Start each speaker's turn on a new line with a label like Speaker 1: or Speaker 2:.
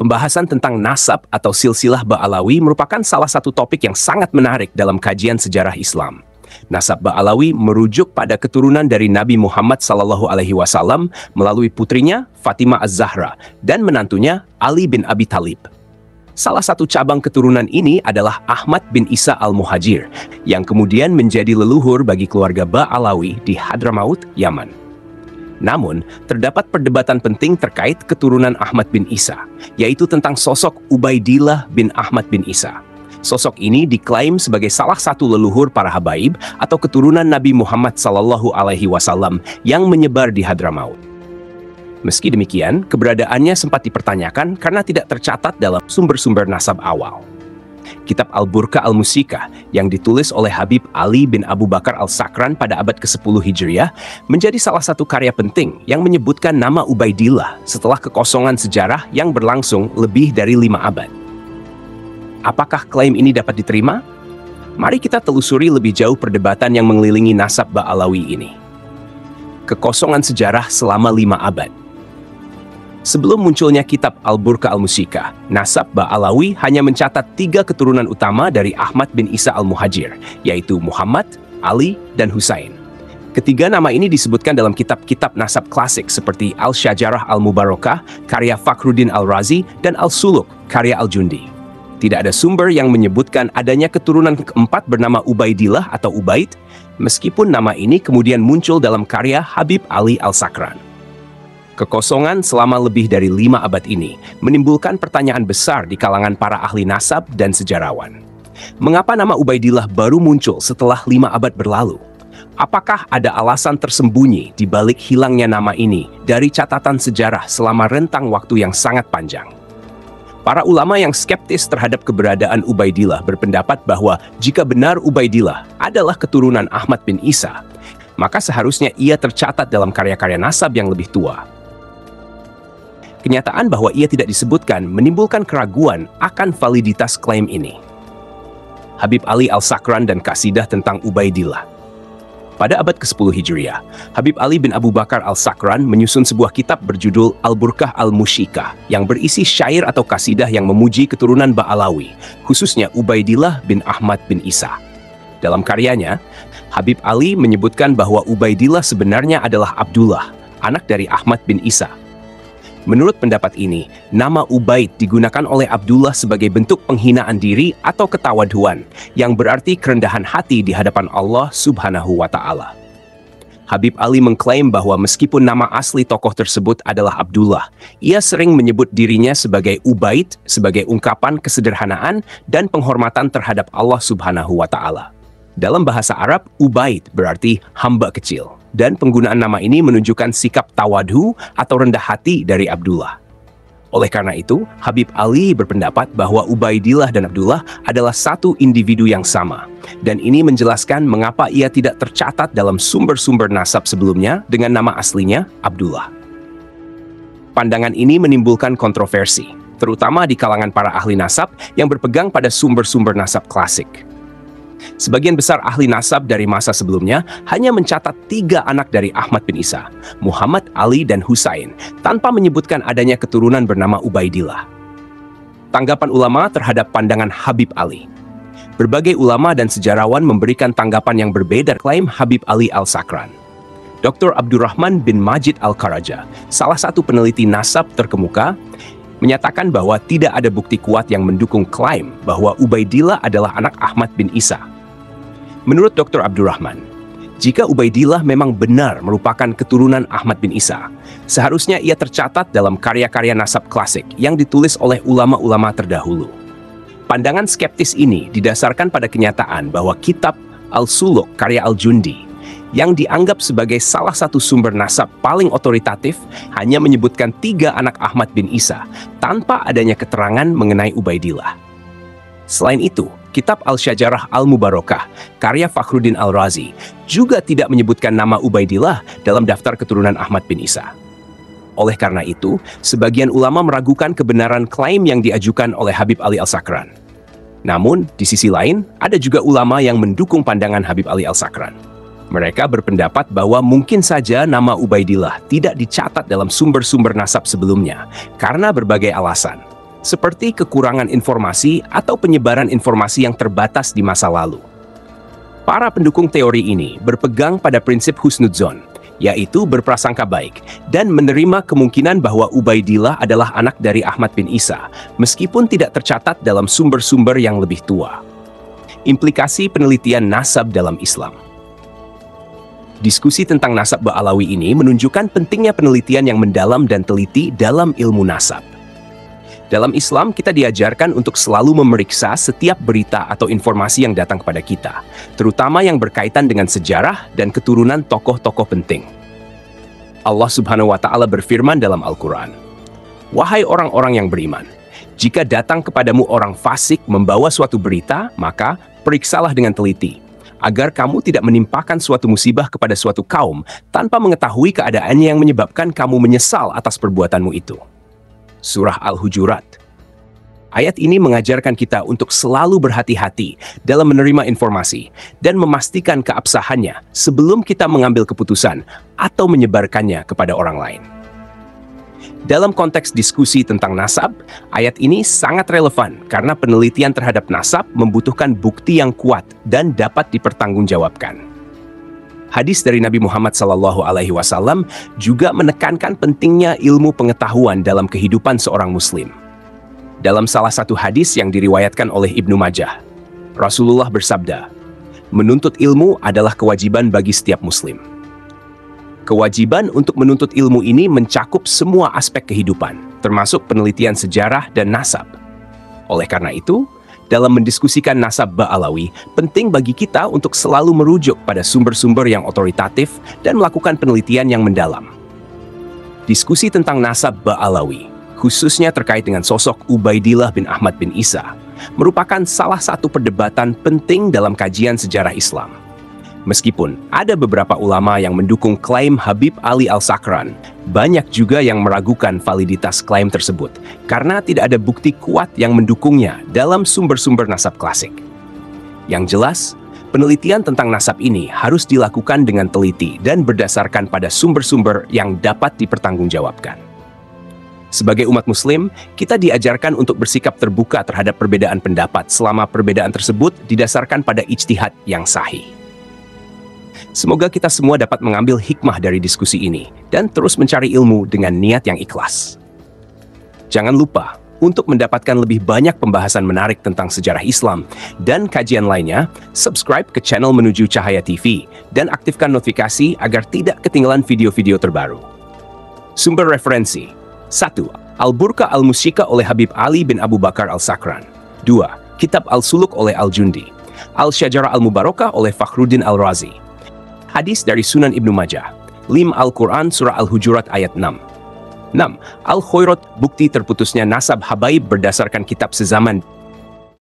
Speaker 1: Pembahasan tentang nasab atau silsilah Ba'alawi merupakan salah satu topik yang sangat menarik dalam kajian sejarah Islam. Nasab Ba'alawi merujuk pada keturunan dari Nabi Muhammad SAW melalui putrinya Fatimah Az-Zahra dan menantunya Ali bin Abi Thalib. Salah satu cabang keturunan ini adalah Ahmad bin Isa al-Muhajir, yang kemudian menjadi leluhur bagi keluarga Ba'alawi di Hadramaut, Yaman. Namun, terdapat perdebatan penting terkait keturunan Ahmad bin Isa, yaitu tentang sosok Ubaidillah bin Ahmad bin Isa. Sosok ini diklaim sebagai salah satu leluhur para habaib atau keturunan Nabi Muhammad SAW yang menyebar di Hadramaut. Meski demikian, keberadaannya sempat dipertanyakan karena tidak tercatat dalam sumber-sumber nasab awal. Kitab Al-Burqa Al-Musikah yang ditulis oleh Habib Ali bin Abu Bakar Al-Sakran pada abad ke-10 Hijriah menjadi salah satu karya penting yang menyebutkan nama Ubaidillah setelah kekosongan sejarah yang berlangsung lebih dari 5 abad. Apakah klaim ini dapat diterima? Mari kita telusuri lebih jauh perdebatan yang mengelilingi nasab Ba'alawi ini. Kekosongan sejarah selama 5 abad. Sebelum munculnya kitab Al-Burqa Al-Musikah, nasab Ba'alawi hanya mencatat 3 keturunan utama dari Ahmad bin Isa al-Muhajir, yaitu Muhammad, Ali, dan Husain. Ketiga nama ini disebutkan dalam kitab-kitab nasab klasik seperti Al-Syajarah Al-Mubarakah, karya Fakhruddin Al-Razi, dan Al-Suluk, karya Al-Jundi. Tidak ada sumber yang menyebutkan adanya keturunan keempat bernama Ubaidillah atau Ubaid, meskipun nama ini kemudian muncul dalam karya Habib Ali Al-Sakran. Kekosongan selama lebih dari 5 abad ini menimbulkan pertanyaan besar di kalangan para ahli nasab dan sejarawan. Mengapa nama Ubaidillah baru muncul setelah 5 abad berlalu? Apakah ada alasan tersembunyi di balik hilangnya nama ini dari catatan sejarah selama rentang waktu yang sangat panjang? Para ulama yang skeptis terhadap keberadaan Ubaidillah berpendapat bahwa jika benar Ubaidillah adalah keturunan Ahmad bin Isa, maka seharusnya ia tercatat dalam karya-karya nasab yang lebih tua. Kenyataan bahwa ia tidak disebutkan menimbulkan keraguan akan validitas klaim ini. Habib Ali Al-Sakran dan kasidah tentang Ubaidillah. Pada abad ke-10 Hijriah, Habib Ali bin Abu Bakar Al-Sakran menyusun sebuah kitab berjudul Al-Burqah Al-Musikah yang berisi syair atau kasidah yang memuji keturunan Ba'alawi, khususnya Ubaidillah bin Ahmad bin Isa. Dalam karyanya, Habib Ali menyebutkan bahwa Ubaidillah sebenarnya adalah Abdullah, anak dari Ahmad bin Isa. Menurut pendapat ini, nama Ubaid digunakan oleh Abdullah sebagai bentuk penghinaan diri atau ketawaduan, yang berarti kerendahan hati di hadapan Allah Subhanahu wa Ta'ala. Habib Ali mengklaim bahwa meskipun nama asli tokoh tersebut adalah Abdullah, ia sering menyebut dirinya sebagai Ubaid sebagai ungkapan kesederhanaan dan penghormatan terhadap Allah Subhanahu wa Ta'ala. Dalam bahasa Arab, Ubaid berarti hamba kecil, dan penggunaan nama ini menunjukkan sikap tawadu atau rendah hati dari Abdullah. Oleh karena itu, Habib Ali berpendapat bahwa Ubaidillah dan Abdullah adalah satu individu yang sama, dan ini menjelaskan mengapa ia tidak tercatat dalam sumber-sumber nasab sebelumnya dengan nama aslinya Abdullah. Pandangan ini menimbulkan kontroversi, terutama di kalangan para ahli nasab yang berpegang pada sumber-sumber nasab klasik. Sebagian besar ahli nasab dari masa sebelumnya hanya mencatat 3 anak dari Ahmad bin Isa, Muhammad, Ali, dan Husain, tanpa menyebutkan adanya keturunan bernama Ubaidillah. Tanggapan ulama terhadap pandangan Habib Ali. Berbagai ulama dan sejarawan memberikan tanggapan yang berbeda klaim Habib Ali Al-Sakran. Dr. Abdurrahman bin Majid Al-Karaja, salah satu peneliti nasab terkemuka, menyatakan bahwa tidak ada bukti kuat yang mendukung klaim bahwa Ubaidillah adalah anak Ahmad bin Isa. Menurut Dr. Abdurrahman, jika Ubaidillah memang benar merupakan keturunan Ahmad bin Isa, seharusnya ia tercatat dalam karya-karya nasab klasik yang ditulis oleh ulama-ulama terdahulu. Pandangan skeptis ini didasarkan pada kenyataan bahwa kitab Al-Suluk karya Al-Jundi, yang dianggap sebagai salah satu sumber nasab paling otoritatif, hanya menyebutkan 3 anak Ahmad bin Isa tanpa adanya keterangan mengenai Ubaidillah. Selain itu, kitab Al-Syajarah Al-Mubarakah karya Fakhruddin Al-Razi juga tidak menyebutkan nama Ubaidillah dalam daftar keturunan Ahmad bin Isa. Oleh karena itu, sebagian ulama meragukan kebenaran klaim yang diajukan oleh Habib Ali Al-Sakran. Namun, di sisi lain, ada juga ulama yang mendukung pandangan Habib Ali Al-Sakran. Mereka berpendapat bahwa mungkin saja nama Ubaidillah tidak dicatat dalam sumber-sumber nasab sebelumnya karena berbagai alasan. seperti kekurangan informasi atau penyebaran informasi yang terbatas di masa lalu. Para pendukung teori ini berpegang pada prinsip husnudzon, yaitu berprasangka baik, dan menerima kemungkinan bahwa Ubaidillah adalah anak dari Ahmad bin Isa, meskipun tidak tercatat dalam sumber-sumber yang lebih tua. Implikasi penelitian nasab dalam Islam. Diskusi tentang nasab Ba'alawi ini menunjukkan pentingnya penelitian yang mendalam dan teliti dalam ilmu nasab. Dalam Islam, kita diajarkan untuk selalu memeriksa setiap berita atau informasi yang datang kepada kita, terutama yang berkaitan dengan sejarah dan keturunan tokoh-tokoh penting. Allah Subhanahu wa Ta'ala berfirman dalam Al-Quran, "Wahai orang-orang yang beriman, jika datang kepadamu orang fasik membawa suatu berita, maka periksalah dengan teliti, agar kamu tidak menimpakan suatu musibah kepada suatu kaum tanpa mengetahui keadaannya yang menyebabkan kamu menyesal atas perbuatanmu itu." Surah Al-Hujurat. Ayat ini mengajarkan kita untuk selalu berhati-hati dalam menerima informasi dan memastikan keabsahannya sebelum kita mengambil keputusan atau menyebarkannya kepada orang lain. Dalam konteks diskusi tentang nasab, ayat ini sangat relevan karena penelitian terhadap nasab membutuhkan bukti yang kuat dan dapat dipertanggungjawabkan. Hadis dari Nabi Muhammad SAW juga menekankan pentingnya ilmu pengetahuan dalam kehidupan seorang Muslim. Dalam salah satu hadis yang diriwayatkan oleh Ibnu Majah, Rasulullah bersabda, "Menuntut ilmu adalah kewajiban bagi setiap Muslim." Kewajiban untuk menuntut ilmu ini mencakup semua aspek kehidupan, termasuk penelitian sejarah dan nasab. Oleh karena itu, dalam mendiskusikan nasab Ba'alawi, penting bagi kita untuk selalu merujuk pada sumber-sumber yang otoritatif dan melakukan penelitian yang mendalam. Diskusi tentang nasab Ba'alawi, khususnya terkait dengan sosok Ubaidillah bin Ahmad bin Isa, merupakan salah satu perdebatan penting dalam kajian sejarah Islam. Meskipun ada beberapa ulama yang mendukung klaim Habib Ali Al-Sakran, banyak juga yang meragukan validitas klaim tersebut karena tidak ada bukti kuat yang mendukungnya dalam sumber-sumber nasab klasik. Yang jelas, penelitian tentang nasab ini harus dilakukan dengan teliti dan berdasarkan pada sumber-sumber yang dapat dipertanggungjawabkan. Sebagai umat Muslim, kita diajarkan untuk bersikap terbuka terhadap perbedaan pendapat selama perbedaan tersebut didasarkan pada ijtihad yang sahih. Semoga kita semua dapat mengambil hikmah dari diskusi ini dan terus mencari ilmu dengan niat yang ikhlas. Jangan lupa untuk mendapatkan lebih banyak pembahasan menarik tentang sejarah Islam dan kajian lainnya, subscribe ke channel Menuju Cahaya TV dan aktifkan notifikasi agar tidak ketinggalan video-video terbaru. Sumber referensi: 1. Al-Burqa Al-Musyika oleh Habib Ali bin Abu Bakar Al-Sakran. 2. Kitab Al-Suluk oleh Al-Jundi. Al-Syajarah Al-Mubarakah oleh Fakhruddin Al-Razi. Hadis dari Sunan Ibnu Majah. 5. Al-Quran Surah Al-Hujurat ayat 6. 6. Al-Khairat, bukti terputusnya nasab habaib berdasarkan kitab sezaman